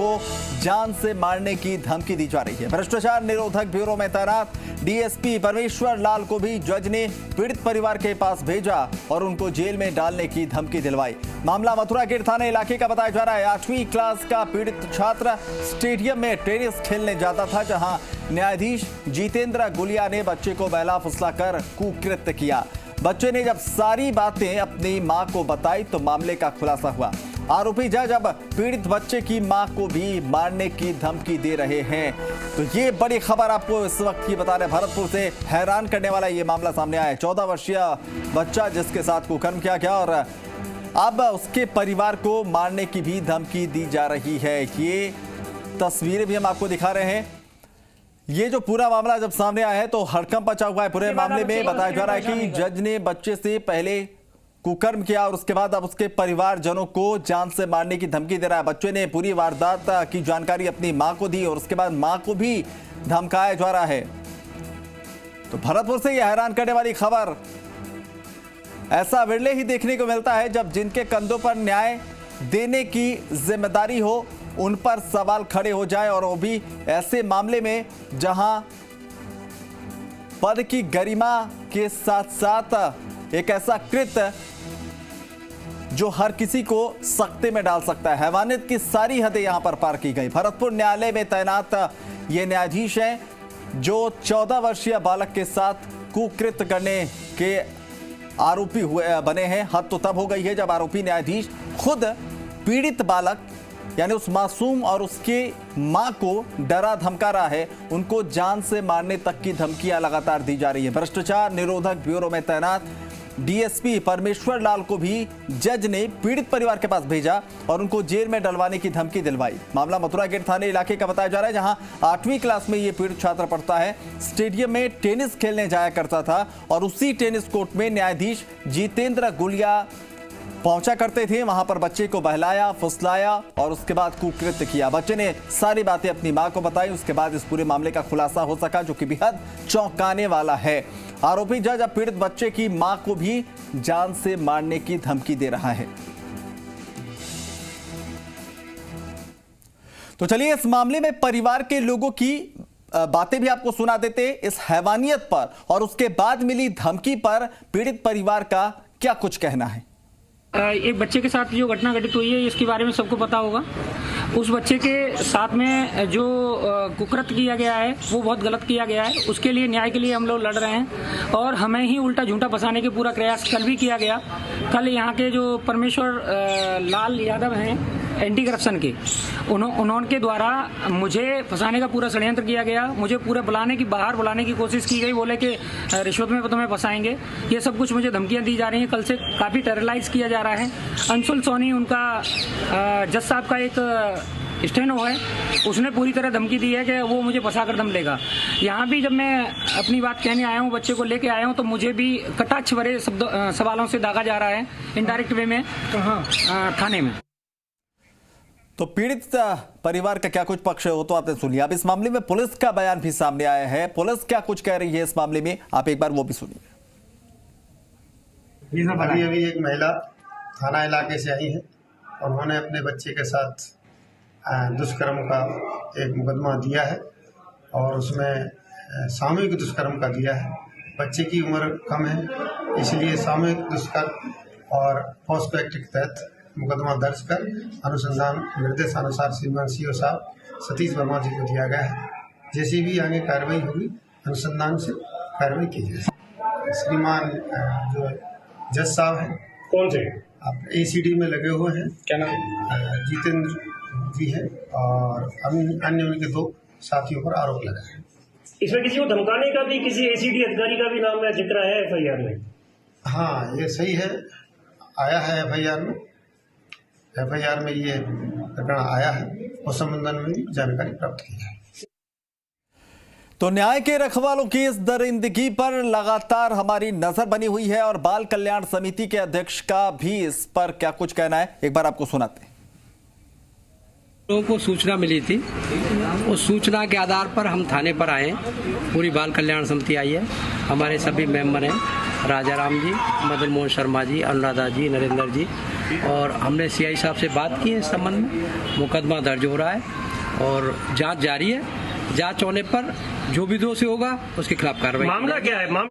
को जान से मारने की धमकी दी जा रही है। भ्रष्टाचार निरोधक ब्यूरो में तैनात डीएसपी परमेश्वर लाल को भी जज ने पीड़ित परिवार के पास भेजा और उनको जेल में डालने की धमकी दिलवाई। मामला मथुरा गेट थाना इलाके का बताया जा रहा है। 8वीं क्लास का पीड़ित छात्र स्टेडियम में टेनिस खेलने जाता था, जहां न्यायाधीश जितेंद्र गुलिया ने बच्चे को बहला फुसलाकर कुकृत्य किया। बच्चे ने जब सारी बातें अपनी मां को बताई तो मामले का खुलासा हुआ। आरोपी जज अब पीड़ित बच्चे की मां को भी मारने की धमकी दे रहे हैं। तो ये बड़ी खबर आपको इस वक्त की बता रहे, भरतपुर से हैरान करने वाला ये मामला सामने आया है। 14 वर्षीय बच्चा जिसके साथ कुकर्म किया गया और अब उसके परिवार को मारने की भी धमकी दी जा रही है। ये तस्वीरें भी हम आपको दिखा रहे हैं। ये जो पूरा मामला जब सामने आया है तो हड़कंप मचा हुआ है। पूरे मामले में बताया जा रहा है कि जज ने बच्चे से पहले कुकर्म किया और उसके बाद अब उसके परिवारजनों को जान से मारने की धमकी दे रहा है। बच्चे ने पूरी वारदात की जानकारी अपनी मां को दी और उसके बाद मां को भी धमकाया जा रहा है। तो भरतपुर से यह हैरान करने वाली खबर, ऐसा विरले ही देखने को मिलता है जब जिनके कंधों पर न्याय देने की जिम्मेदारी हो उन पर सवाल खड़े हो जाए, और वो भी ऐसे मामले में जहां पद की गरिमा के साथ साथ एक ऐसा कृत्य जो हर किसी को सख्ते में डाल सकता है। हैवानियत की सारी हदें यहां पर पार की गई। भरतपुर न्यायालय में तैनात ये न्यायाधीश हैं जो 14 वर्षीय बालक के साथ कुकृत्य करने के आरोपी बने हैं। हद तो तब हो गई है जब आरोपी न्यायाधीश खुद पीड़ित बालक यानी उस मासूम और उसके मां को डरा धमका रहा है। उनको जान से मारने तक की धमकियां लगातार दी जा रही है। भ्रष्टाचार निरोधक ब्यूरो में तैनात डीएसपी परमेश्वर लाल को भी जज ने पीड़ित परिवार के पास भेजा और उनको जेल में डलवाने की धमकी दिलवाई। मामला मथुरा गेट थाने इलाके का बताया जा रहा है, जहां 8वीं क्लास में ये पीड़ित छात्र पढ़ता है। स्टेडियम में टेनिस खेलने जाया करता था और उसी टेनिस कोर्ट में न्यायाधीश जितेंद्र गुलिया पहुंचा करते थे। वहां पर बच्चे को बहलाया, फुसलाया और उसके बाद कुकृत्य किया। बच्चे ने सारी बातें अपनी मां को बताई। उसके बाद इस पूरे मामले का खुलासा हो सका, जो कि बेहद चौंकाने वाला है। आरोपी जज अब पीड़ित बच्चे की मां को भी जान से मारने की धमकी दे रहा है। तो चलिए इस मामले में परिवार के लोगों की बातें भी आपको सुना देते, इस हैवानियत पर और उसके बाद मिली धमकी पर पीड़ित परिवार का क्या कुछ कहना है। एक बच्चे के साथ जो घटना घटित हुई है इसके बारे में सबको पता होगा। उस बच्चे के साथ में जो कुकृत्य किया गया है वो बहुत गलत किया गया है। उसके लिए न्याय के लिए हम लोग लड़ रहे हैं और हमें ही उल्टा झूठा फंसाने के पूरा प्रयास कल भी किया गया। कल यहाँ के जो परमेश्वर लाल यादव हैं एंटी करप्शन के, उन्होंने द्वारा मुझे फंसाने का पूरा षड्यंत्र किया गया। मुझे पूरे बाहर बुलाने की कोशिश की गई। बोले कि रिश्वत में तुम्हें फंसाएंगे। ये सब कुछ मुझे धमकियां दी जा रही हैं। कल से काफ़ी टेरलाइज किया जा रहा है। अंशुल सोनी उनका जज साहब का एक स्टेनो है, उसने पूरी तरह धमकी दी है कि वो मुझे फंसा कर दम लेगा। यहाँ भी जब मैं अपनी बात कहने आया हूँ, बच्चे को लेके आया हूँ, तो मुझे भी कटाक्ष भरे सवालों से दागा जा रहा है इनडायरेक्ट वे में थाने में। तो पीड़ित परिवार का क्या कुछ पक्ष है वो तो आपने सुन लिया। अब इस मामले में पुलिस का बयान भी सामने आया है। पुलिस क्या कुछ कह रही है इस मामले में, आप एक बार वो भी सुनिए। अभी एक महिला थाना इलाके से आई है और उन्होंने अपने बच्चे के साथ दुष्कर्म का एक मुकदमा दिया है और उसमें सामूहिक दुष्कर्म का दिया है। बच्चे की उम्र कम है, इसलिए सामूहिक दुष्कर्म और पॉस्को एक्ट के तहत मुकदमा दर्ज कर अनुसंधान निर्देशानुसार श्रीमान सीओ साहब सतीश वर्मा जी को दिया गया है। जैसी भी आगे कार्रवाई होगी अनुसंधान से कार्रवाई की जाएगी। श्रीमान जो जज साहब हैं, कौन से आप एसीडी में लगे हुए हैं, क्या नाम? जितेंद्र जी है और अन्य उनके 2 साथियों पर आरोप लगा है। इसमें किसी को धमकाने का भी, किसी एसीडी अधिकारी का भी नाम जिक्र है एफआईआर में? हाँ, ये सही है, आया है एफआईआर में। एफआईआर में ये प्रकरण आया है, उस संबंध में भी जानकारी प्राप्त की है। तो न्याय के रखवालों की इस दरिंदगी पर लगातार हमारी नजर बनी हुई है और बाल कल्याण समिति के अध्यक्ष का भी इस पर क्या कुछ कहना है, एक बार आपको सुनाते हैं। लोगों को सूचना मिली थी, उस सूचना के आधार पर हम थाने पर आए। पूरी बाल कल्याण समिति आई है, हमारे सभी मेंबर हैं, राजा राम जी, मदन मोहन शर्मा जी, अनुराधा जी, नरेंद्र जी, और हमने सीआई साहब से बात की है इस संबंध में। मुकदमा दर्ज हो रहा है और जांच जारी है। जांच होने पर जो भी दोषी होगा उसके खिलाफ कार्रवाई। मामला क्या है?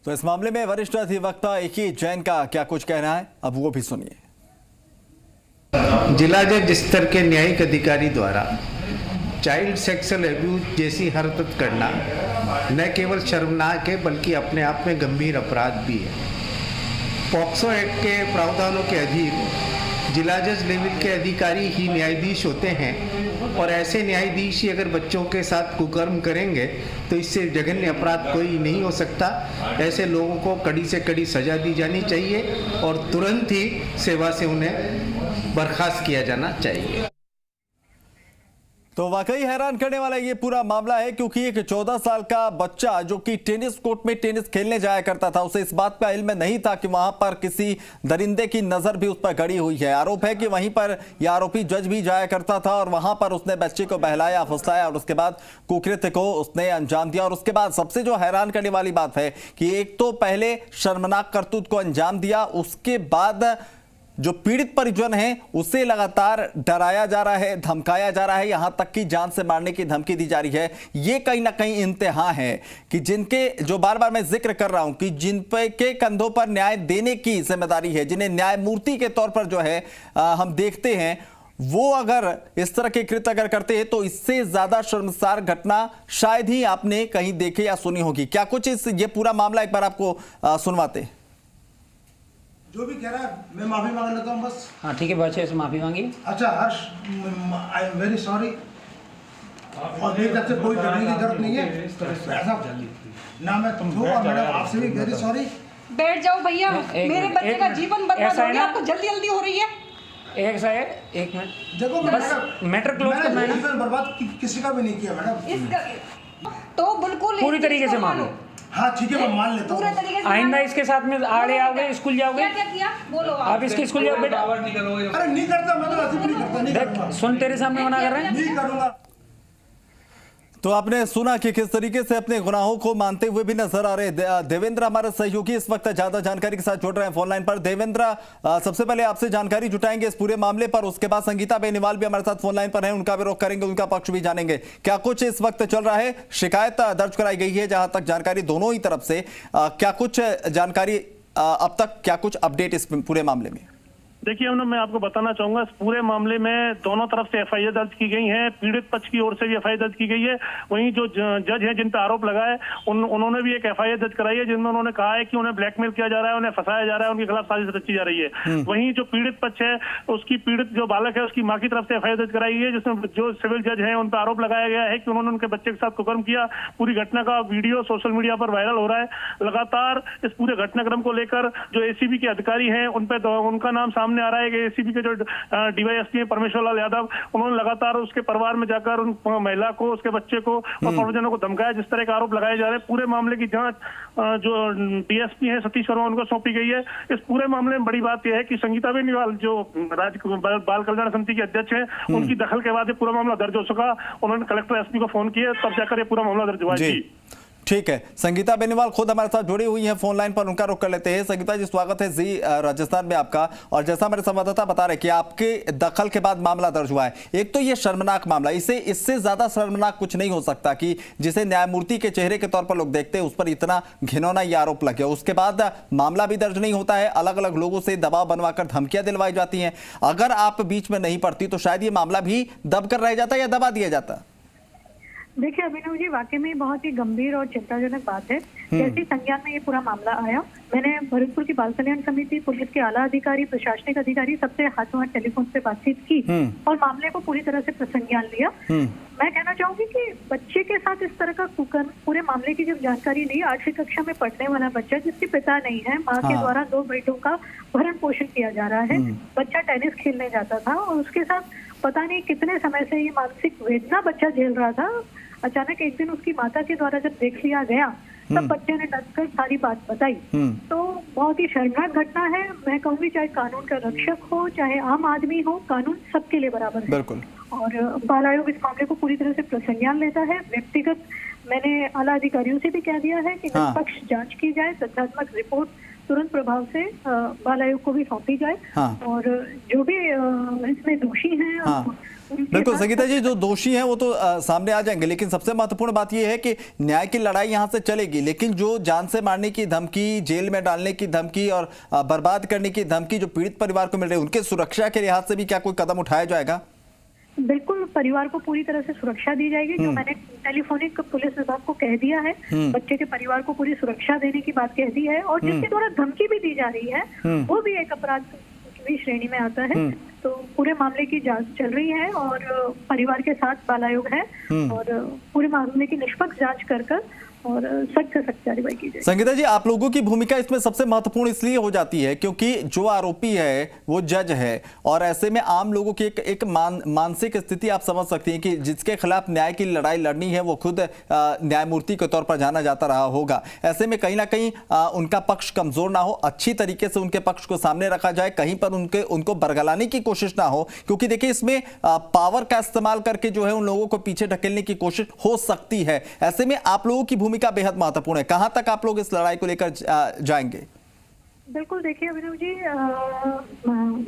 तो इस मामले में वरिष्ठ अधिवक्ता ए.के. जैन का क्या कुछ कहना है, अब वो भी सुनिए। जिला जज स्तर के न्यायिक अधिकारी द्वारा चाइल्ड सेक्सुअल अब्यूज जैसी हरकत करना न केवल शर्मनाक है बल्कि अपने आप में गंभीर अपराध भी है। पॉक्सो एक्ट के प्रावधानों के अधीन जिला जज लेवल के अधिकारी ही न्यायाधीश होते हैं और ऐसे न्यायाधीश ही अगर बच्चों के साथ कुकर्म करेंगे तो इससे जघन्य अपराध कोई नहीं हो सकता। ऐसे लोगों को कड़ी से कड़ी सजा दी जानी चाहिए और तुरंत ही सेवा से उन्हें बर्खास्त किया जाना चाहिए। तो वाकई हैरान करने वाला ये पूरा मामला है, क्योंकि एक 14 साल का बच्चा जो कि टेनिस कोर्ट में टेनिस खेलने जाया करता था, उसे इस बात का इल्म नहीं था कि वहां पर किसी दरिंदे की नजर भी उस पर गड़ी हुई है। आरोप है कि वहीं पर यह आरोपी जज भी जाया करता था और वहां पर उसने बच्चे को बहलाया फुसलाया और उसके बाद कुकृत्य को उसने अंजाम दिया। और उसके बाद सबसे जो हैरान करने वाली बात है कि एक तो पहले शर्मनाक करतूत को अंजाम दिया, उसके बाद जो पीड़ित परिजन है उसे लगातार डराया जा रहा है, धमकाया जा रहा है, यहां तक कि जान से मारने की धमकी दी जा रही है। ये कहीं ना कहीं इंतहा है कि जिनके, जो बार बार मैं जिक्र कर रहा हूं कि जिन पे के कंधों पर न्याय देने की जिम्मेदारी है, जिन्हें न्यायमूर्ति के तौर पर जो है हम देखते हैं, वो अगर इस तरह के कृत्य अगर करते हैं तो इससे ज्यादा शर्मसार घटना शायद ही आपने कहीं देखे या सुनी होगी। क्या कुछ इस ये पूरा मामला एक बार आपको सुनवाते। जो भी कह रहा है मैं माफी मांग लेता हूँ बस। हाँ ठीक है, बच्चे से माफी मांगी। अच्छा हर्ष, आई एम वेरी सॉरी और मेरी तरफ से कोई डरने की जरूरत नहीं है। ऐसा ना मैं तुम हो और मैडम आपसे भी वेरी सॉरी। बैठ जाओ भैया, मेरे बच्चे का जीवन बर्बाद हो गया, आपको जल्दी जल्दी हो रही है। एक मिनट देखो बस मैटर क्लोज करना है। जीवन बर्बाद किसी का भी नहीं किया मैडम। तो बिल्कुल पूरी तरीके से मानो। हाँ ठीक है, मैं मान लेता हूँ। आइंदा इसके साथ में आड़े आओगे, स्कूल जाओगे। क्या किया बोलो आप इसके स्कूल जाओ बेटा। अरे नहीं करता, मैं तो ऐसे नहीं करता, नहीं करूँगा। सुन, तेरे सामने मना कर रहे हैं, नहीं करूँगा। तो आपने सुना कि किस तरीके से अपने गुनाहों को मानते हुए भी नजर आ रहे देवेंद्र हमारे सहयोगी इस वक्त ज्यादा जानकारी के साथ जुड़ रहे हैं फोन लाइन पर। देवेंद्र, सबसे पहले आपसे जानकारी जुटाएंगे इस पूरे मामले पर, उसके बाद संगीता बेनीवाल भी हमारे साथ फोन लाइन पर हैं, उनका भी रुख करेंगे, उनका पक्ष भी जानेंगे। क्या कुछ इस वक्त चल रहा है? शिकायत दर्ज कराई गई है जहां तक जानकारी दोनों ही तरफ से, क्या कुछ जानकारी अब तक, क्या कुछ अपडेट इस पूरे मामले में? देखिए मैं आपको बताना चाहूंगा, इस पूरे मामले में दोनों तरफ से एफआईआर दर्ज की गई है। पीड़ित पक्ष की ओर से भी एफआईआर दर्ज की गई है। वहीं जो जज हैं जिन पर आरोप लगा है उन्होंने भी एक एफआईआर दर्ज कराई है, जिनमें उन्होंने कहा है कि उन्हें ब्लैकमेल किया जा रहा है, उन्हें फंसाया जा रहा है, उनके खिलाफ साजिश रची जा रही है। वहीं जो पीड़ित पक्ष है, उसकी पीड़ित जो बालक है उसकी मां की तरफ से एफआईआर दर्ज कराई है, जिसमें जो सिविल जज है उन पर आरोप लगाया गया है कि उन्होंने उनके बच्चे के साथ कुकर्म किया। पूरी घटना का वीडियो सोशल मीडिया पर वायरल हो रहा है। लगातार इस पूरे घटनाक्रम को लेकर जो एसीबी के अधिकारी हैं उन पर उनका नाम सामने आ रहा है कि एसीबी के जो डीवाईएसपी हैं परमेश्वर लाल यादव, उन्होंने लगातार उसके परिवार में जाकर उन महिला को, उसके बच्चे को और परिजनों को धमकाया। जिस तरह के आरोप लगाए जा रहे हैं, पूरे मामले की जांच जो डीएसपी है सतीश शर्मा उनको सौंपी गई है। इस पूरे मामले में बड़ी बात यह है कि संगीता बेनीवाल जो राज्य बाल कल्याण समिति के अध्यक्ष हैं, उनकी दखल के बाद पूरा मामला दर्ज हो सका। उन्होंने कलेक्टर एसपी को फोन किया, तब जाकर ये पूरा मामला दर्ज हुआ। ठीक है, संगीता बेनीवाल खुद हमारे साथ जुड़ी हुई हैं फोन लाइन पर, उनका रुख कर लेते हैं। संगीता जी, स्वागत है जी राजस्थान में आपका। और जैसा हमारे संवाददाता बता रहे कि आपके दखल के बाद मामला दर्ज हुआ है। एक तो ये शर्मनाक मामला, इससे ज्यादा शर्मनाक कुछ नहीं हो सकता कि जिसे न्यायमूर्ति के चेहरे के तौर पर लोग देखते हैं उस पर इतना घिनौना ये आरोप लगे। उसके बाद मामला भी दर्ज नहीं होता है, अलग अलग लोगों से दबाव बनवाकर धमकियां दिलवाई जाती हैं। अगर आप बीच में नहीं पड़ती तो शायद ये मामला भी दब कर रह जाता या दबा दिया जाता। देखिए अभिनव जी, वाकई में बहुत ही गंभीर और चिंताजनक बात है। जैसे संज्ञान में ये पूरा मामला आया, मैंने भरतपुर की बाल कल्याण समिति, पुलिस के आला अधिकारी, प्रशासनिक अधिकारी सबसे हाथों हाथ टेलीफोन पे बातचीत की और मामले को पूरी तरह से प्रसंज्ञान लिया। मैं कहना चाहूंगी कि बच्चे के साथ इस तरह का कुकर्म, पूरे मामले की जब जानकारी ली, 8वीं कक्षा में पढ़ने वाला बच्चा जिसके पिता नहीं है, माँ के द्वारा 2 बेटों का भरण पोषण किया जा रहा है। बच्चा टेनिस खेलने जाता था और उसके साथ पता नहीं कितने समय से ये मानसिक वेदना बच्चा झेल रहा था। अचानक एक दिन उसकी माता के द्वारा जब देख लिया गया, तब बच्चे ने डटकर सारी बात बताई। तो बहुत ही शर्मनाक घटना है। मैं कहूँगी चाहे कानून का रक्षक हो, चाहे आम आदमी हो, कानून सबके लिए बराबर है। बिल्कुल। और बाल आयोग इस मामले को पूरी तरह से प्रसंज्ञान लेता है। व्यक्तिगत मैंने आला अधिकारियों से भी कह दिया है कि निष्पक्ष जांच की जाए, तथ्यात्मक रिपोर्ट तुरंत प्रभाव से बाल आयोग को भी सौंपी जाए। हाँ। और जो भी इसमें दोषी हैं हाँ। बिल्कुल संगीता जी, जो दोषी हैं वो तो सामने आ जाएंगे, लेकिन सबसे महत्वपूर्ण बात यह है कि न्याय की लड़ाई यहां से चलेगी, लेकिन जो जान से मारने की धमकी, जेल में डालने की धमकी और बर्बाद करने की धमकी जो पीड़ित परिवार को मिल रही है, उनके सुरक्षा के लिहाज से भी क्या कोई कदम उठाया जाएगा? बिल्कुल, परिवार को पूरी तरह से सुरक्षा दी जाएगी। जो मैंने टेलीफोनिक पुलिस विभाग को कह दिया है, बच्चे के परिवार को पूरी सुरक्षा देने की बात कह दी है। और जिसके द्वारा धमकी भी दी जा रही है वो भी एक अपराध की श्रेणी में आता है। तो पूरे मामले की जांच चल रही है और परिवार के साथ बाल आयोग है और पूरे मामले की निष्पक्ष जांच कर और सख्त से सख्त कार्रवाई की जाए। संगीता जी, आप लोगों की भूमिका इसमें सबसे महत्वपूर्ण इसलिए हो जाती है क्योंकि जो आरोपी है वो जज है, और ऐसे में आम लोगों की एक मानसिक स्थिति आप समझ सकती हैं कि जिसके खिलाफ न्याय की लड़ाई लड़नी है वो खुद न्यायमूर्ति के तौर पर जाना जाता रहा होगा। ऐसे में कहीं ना कहीं उनका पक्ष कमजोर ना हो, अच्छी तरीके से उनके पक्ष को सामने रखा जाए, कहीं पर उनको बरगलाने की कोशिश ना हो, क्योंकि देखिए इसमें पावर का इस्तेमाल करके जो है उन लोगों को पीछे ढकेलने की कोशिश हो सकती है। ऐसे में आप लोगों की भूमिका बेहद महत्वपूर्ण है। कहां तक आप लोग इस लड़ाई को लेकर जाएंगे? बिल्कुल, देखिए अभिनव जी,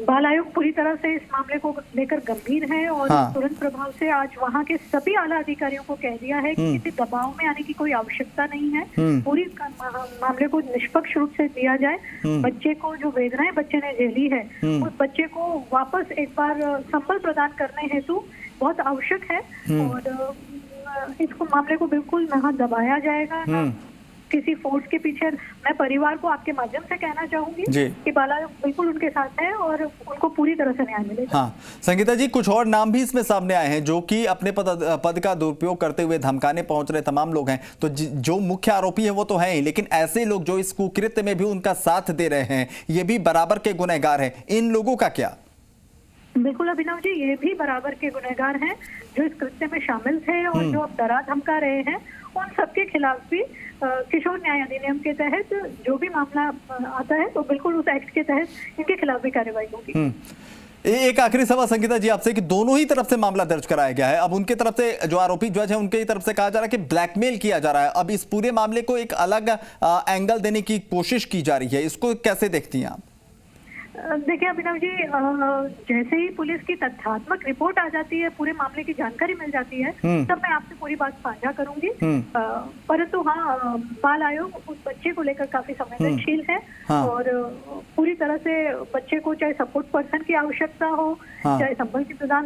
बाल आयोग पूरी तरह से इस मामले को लेकर गंभीर है और तुरंत प्रभाव से आज वहां के सभी आला अधिकारियों को कह दिया है कि किसी दबाव में आने की कोई आवश्यकता नहीं है। पूरी मामले को निष्पक्ष रूप से दिया जाए। बच्चे को जो वेदनाएं बच्चे ने झेली है उस बच्चे को वापस एक बार संबल प्रदान करने हेतु बहुत आवश्यक है। और इसको मामले को बिल्कुल ना दबाया जाएगा ना किसी फोर्स के पीछे। मैं परिवार को आपके माध्यम से कहना चाहूंगी कि बाल आयोग बिल्कुल उनके साथ है और उनको पूरी तरह से न्याय मिलेगा। हाँ संगीता जी, कुछ और नाम भी इसमें सामने आए हैं जो कि अपने पद का दुरुपयोग करते हुए धमकाने पहुंच रहे तमाम लोग हैं। तो जो मुख्य आरोपी है वो तो है ही, लेकिन ऐसे लोग जो इस कुकृत्य में भी उनका साथ दे रहे हैं ये भी बराबर के गुनहगार हैं। इन लोगों का क्या? बिल्कुल अभिनव जी, ये भी बराबर के गुनहगार हैं जो इस कृत्य में शामिल थे और जो अब डरा धमका रहे हैं। उन सबके खिलाफ भी किशोर न्याय अधिनियम के तहत जो भी मामला आता है तो बिल्कुल उस एक्ट के तहत इनके खिलाफ भी कार्रवाई होगी। एक आखिरी सवाल संगीता जी आपसे कि दोनों ही तरफ से मामला दर्ज कराया गया है। अब उनके तरफ से जो आरोपी जज है उनके तरफ से कहा जा रहा है कि ब्लैकमेल किया जा रहा है। अब इस पूरे मामले को एक अलग एंगल देने की कोशिश की जा रही है, इसको कैसे देखती हैं आप? देखिए अभिनव जी, जैसे ही पुलिस की तथ्यात्मक रिपोर्ट आ जाती है, पूरे मामले की जानकारी मिल जाती है, तब मैं आपसे पूरी बात साझा करूंगी। परंतु हाँ, बाल आयोग उस बच्चे को लेकर काफी संवेदनशील है और पूरी तरह से बच्चे को चाहे सपोर्ट पर्सन की आवश्यकता हो, चाहे संबल की प्रदान हो,